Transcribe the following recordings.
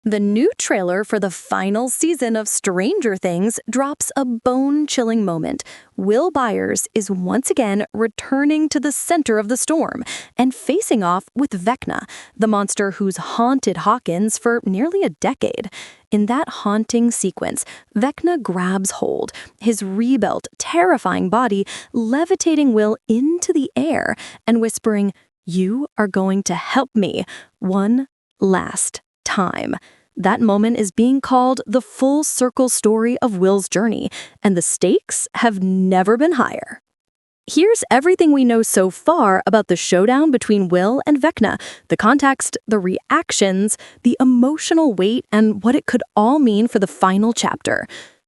The new trailer for the final season of Stranger Things drops a bone-chilling moment. Will Byers is once again returning to the center of the storm and facing off with Vecna, the monster who's haunted Hawkins for nearly a decade. In that haunting sequence, Vecna grabs hold, his rebuilt, terrifying body levitating Will into the air and whispering, "You are going to help me one last time." That moment is being called the full circle story of Will's journey, and the stakes have never been higher. Here's everything we know so far about the showdown between Will and Vecna, the context, the reactions, the emotional weight, and what it could all mean for the final chapter.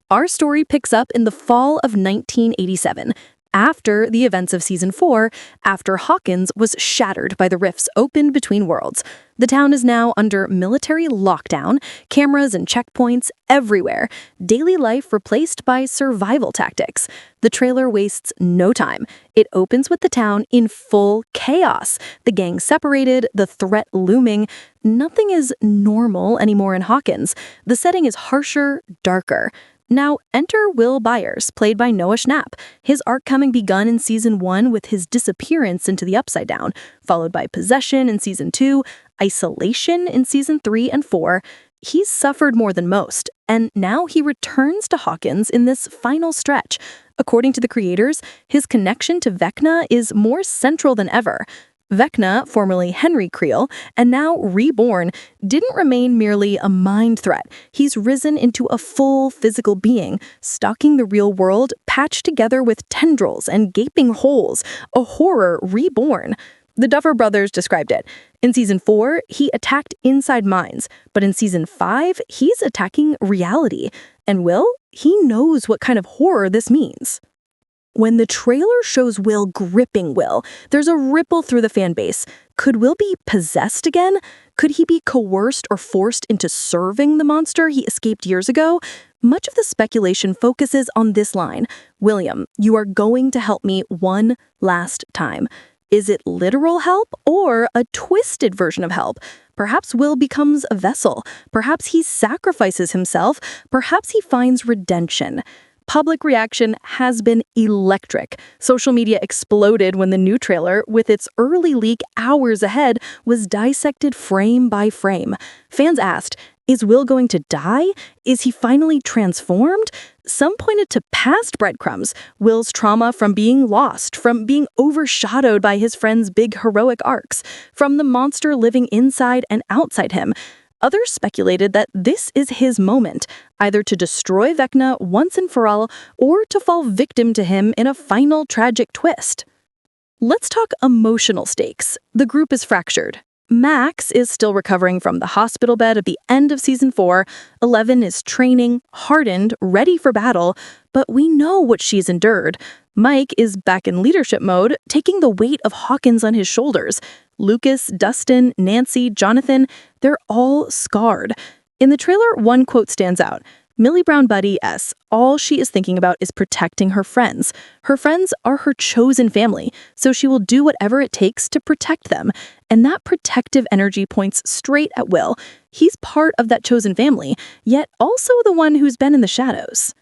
Our story picks up in the fall of 1987. After the events of Season 4, after Hawkins was shattered by the rifts opened between worlds. The town is now under military lockdown, cameras and checkpoints everywhere, daily life replaced by survival tactics. The trailer wastes no time. It opens with the town in full chaos, the gang separated, the threat looming. Nothing is normal anymore in Hawkins. The setting is harsher, darker. Now, enter Will Byers, played by Noah Schnapp. His arc coming begun in Season 1 with his disappearance into the Upside Down, followed by possession in Season 2, isolation in Season 3 and 4. He's suffered more than most, and now he returns to Hawkins in this final stretch. According to the creators, his connection to Vecna is more central than ever. Vecna, formerly Henry Creel, and now reborn, didn't remain merely a mind threat. He's risen into a full physical being, stalking the real world, patched together with tendrils and gaping holes, a horror reborn. The Duffer Brothers described it. In Season 4, he attacked inside minds, but in Season 5, he's attacking reality. And Will, he knows what kind of horror this means. When the trailer shows Will gripping Will, there's a ripple through the fan base. Could Will be possessed again? Could he be coerced or forced into serving the monster he escaped years ago? Much of the speculation focuses on this line, "William, you are going to help me one last time." Is it literal help or a twisted version of help? Perhaps Will becomes a vessel. Perhaps he sacrifices himself. Perhaps he finds redemption. Public reaction has been electric. Social media exploded when the new trailer, with its early leak hours ahead, was dissected frame by frame. Fans asked, is Will going to die? Is he finally transformed? Some pointed to past breadcrumbs, Will's trauma from being lost, from being overshadowed by his friends' big heroic arcs, from the monster living inside and outside him. Others speculated that this is his moment, either to destroy Vecna once and for all, or to fall victim to him in a final tragic twist. Let's talk emotional stakes. The group is fractured. Max is still recovering from the hospital bed at the end of Season 4. 11 is training, hardened, ready for battle, but we know what she's endured. Mike is back in leadership mode, taking the weight of Hawkins on his shoulders. Lucas, Dustin, Nancy, Jonathan, they're all scarred. In the trailer, one quote stands out. Millie Brown Buddy S. All she is thinking about is protecting her friends. Her friends are her chosen family, so she will do whatever it takes to protect them. And that protective energy points straight at Will. He's part of that chosen family, yet also the one who's been in the shadows.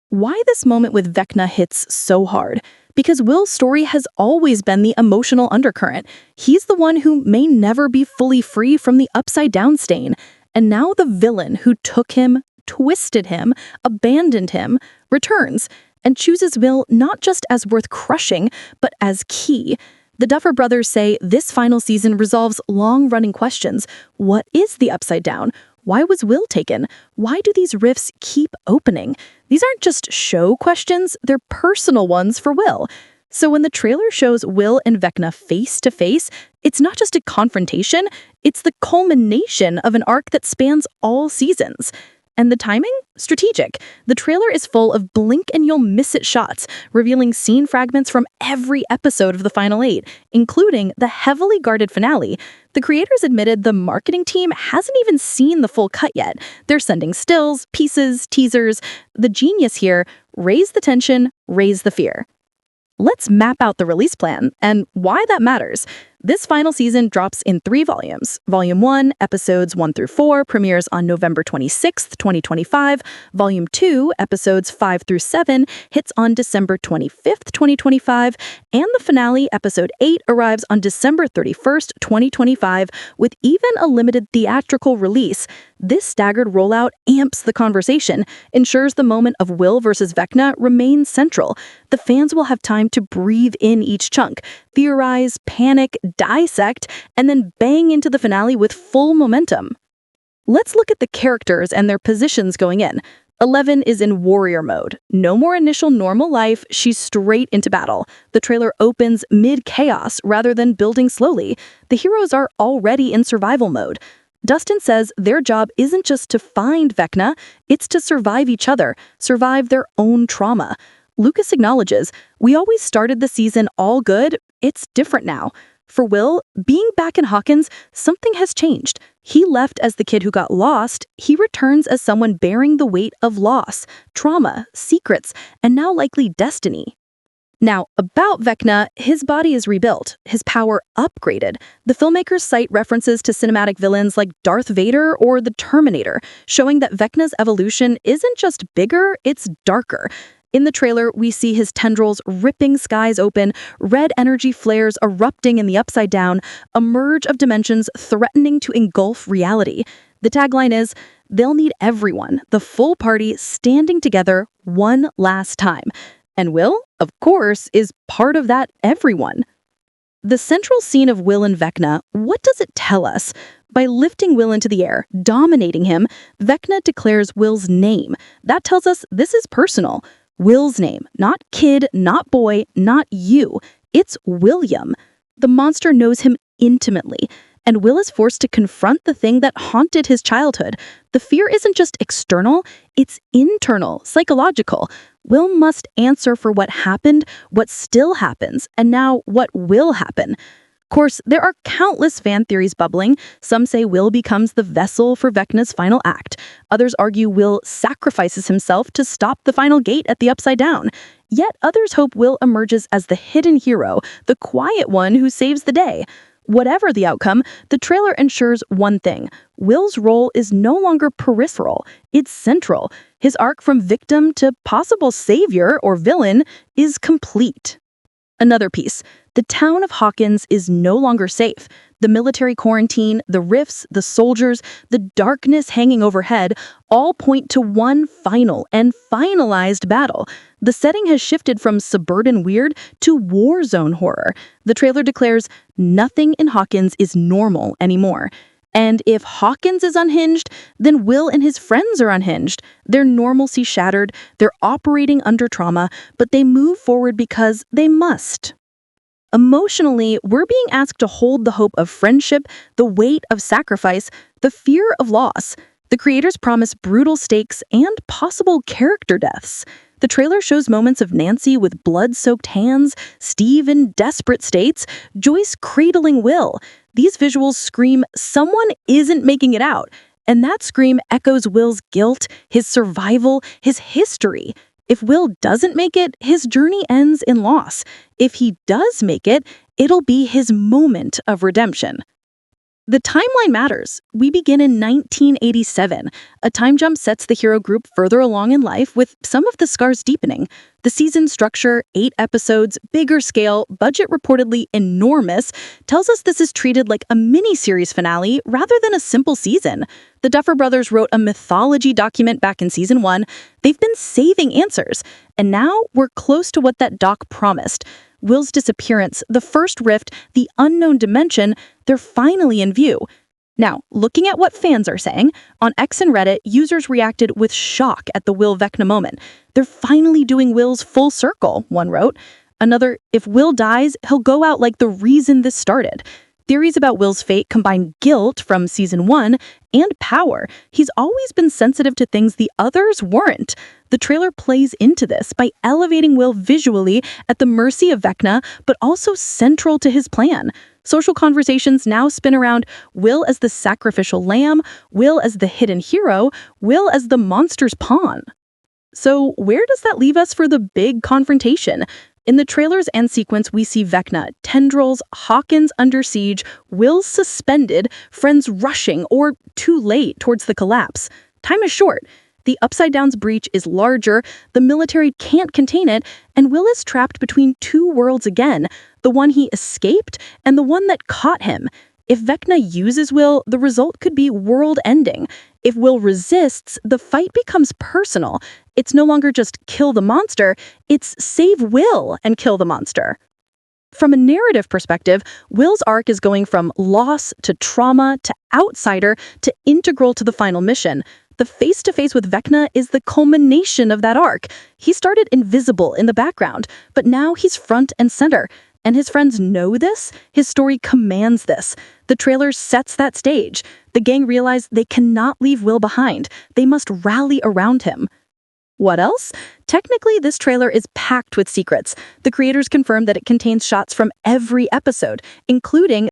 Why this moment with Vecna hits so hard? Because Will's story has always been the emotional undercurrent. He's the one who may never be fully free from the upside-down stain. And now the villain who took him, twisted him, abandoned him, returns and chooses Will not just as worth crushing, but as key. The Duffer Brothers say this final season resolves long-running questions. What is the upside down? Why was Will taken? Why do these rifts keep opening? These aren't just show questions, they're personal ones for Will. So when the trailer shows Will and Vecna face to face, it's not just a confrontation, it's the culmination of an arc that spans all seasons. And the timing? Strategic. The trailer is full of blink-and-you'll-miss-it shots, revealing scene fragments from every episode of the final 8, including the heavily guarded finale. The creators admitted the marketing team hasn't even seen the full cut yet. They're sending stills, pieces, teasers. The genius here, raise the tension, raise the fear. Let's map out the release plan and why that matters. This final season drops in 3 volumes. Volume 1, episodes 1 through 4, premieres on November 26th, 2025. Volume 2, episodes 5 through 7, hits on December 25th, 2025. And the finale, episode 8, arrives on December 31st, 2025, with even a limited theatrical release. This staggered rollout amps the conversation, ensures the moment of Will versus Vecna remains central. The fans will have time to breathe in each chunk, theorize, panic, dissect, and then bang into the finale with full momentum. Let's look at the characters and their positions going in. 11 is in warrior mode. No more initial normal life, she's straight into battle. The trailer opens mid-chaos rather than building slowly. The heroes are already in survival mode. Dustin says their job isn't just to find Vecna, it's to survive each other, survive their own trauma. Lucas acknowledges, we always started the season all good, it's different now. For Will, being back in Hawkins, something has changed. He left as the kid who got lost. He returns as someone bearing the weight of loss, trauma, secrets, and now likely destiny. Now, about Vecna, his body is rebuilt, his power upgraded. The filmmakers cite references to cinematic villains like Darth Vader or the Terminator, showing that Vecna's evolution isn't just bigger, it's darker. In the trailer, we see his tendrils ripping skies open, red energy flares erupting in the Upside Down, a merge of dimensions threatening to engulf reality. The tagline is, they'll need everyone, the full party standing together one last time. And Will, of course, is part of that everyone. The central scene of Will and Vecna, what does it tell us? By lifting Will into the air, dominating him, Vecna declares Will's name. That tells us this is personal. Will's name, not kid, not boy, not you. It's William. The monster knows him intimately, and Will is forced to confront the thing that haunted his childhood. The fear isn't just external, it's internal, psychological. Will must answer for what happened, what still happens, and now what will happen. Of course, there are countless fan theories bubbling. Some say Will becomes the vessel for Vecna's final act. Others argue Will sacrifices himself to stop the final gate at the Upside Down. Yet others hope Will emerges as the hidden hero, the quiet one who saves the day. Whatever the outcome, the trailer ensures one thing. Will's role is no longer peripheral, it's central. His arc from victim to possible savior or villain is complete. Another piece. The town of Hawkins is no longer safe. The military quarantine, the rifts, the soldiers, the darkness hanging overhead all point to one final and finalized battle. The setting has shifted from suburban weird to war zone horror. The trailer declares nothing in Hawkins is normal anymore. And if Hawkins is unhinged, then Will and his friends are unhinged. Their normalcy shattered, they're operating under trauma, but they move forward because they must. Emotionally, we're being asked to hold the hope of friendship, the weight of sacrifice, the fear of loss. The creators promise brutal stakes and possible character deaths. The trailer shows moments of Nancy with blood-soaked hands, Steve in desperate states, Joyce cradling Will. These visuals scream, someone isn't making it out. And that scream echoes Will's guilt, his survival, his history. If Will doesn't make it, his journey ends in loss. If he does make it, it'll be his moment of redemption. The timeline matters. We begin in 1987. A time jump sets the hero group further along in life, with some of the scars deepening. The season structure, 8 episodes, bigger scale, budget reportedly enormous, tells us this is treated like a mini-series finale rather than a simple season. The Duffer Brothers wrote a mythology document back in season 1. They've been saving answers. And now we're close to what that doc promised. Will's disappearance, the first rift, the unknown dimension, they're finally in view. Now, looking at what fans are saying, on X and Reddit, users reacted with shock at the Will Vecna moment. They're finally doing Will's full circle, one wrote. Another, if Will dies, he'll go out like the reason this started. Theories about Will's fate combine guilt from season 1 and power. He's always been sensitive to things the others weren't. The trailer plays into this by elevating Will visually at the mercy of Vecna, but also central to his plan. Social conversations now spin around Will as the sacrificial lamb, Will as the hidden hero, Will as the monster's pawn. So where does that leave us for the big confrontation? In the trailers and sequence, we see Vecna, tendrils, Hawkins under siege, Will suspended, friends rushing or too late towards the collapse. Time is short. The Upside Down's breach is larger, the military can't contain it, and Will is trapped between two worlds again, the one he escaped and the one that caught him. If Vecna uses Will, the result could be world-ending. If Will resists, the fight becomes personal. It's no longer just kill the monster, it's save Will and kill the monster. From a narrative perspective, Will's arc is going from loss to trauma to outsider to integral to the final mission. The face-to-face with Vecna is the culmination of that arc. He started invisible in the background, but now he's front and center. And his friends know this. His story commands this. The trailer sets that stage. The gang realize they cannot leave Will behind. They must rally around him. What else? Technically, this trailer is packed with secrets. The creators confirmed that it contains shots from every episode, including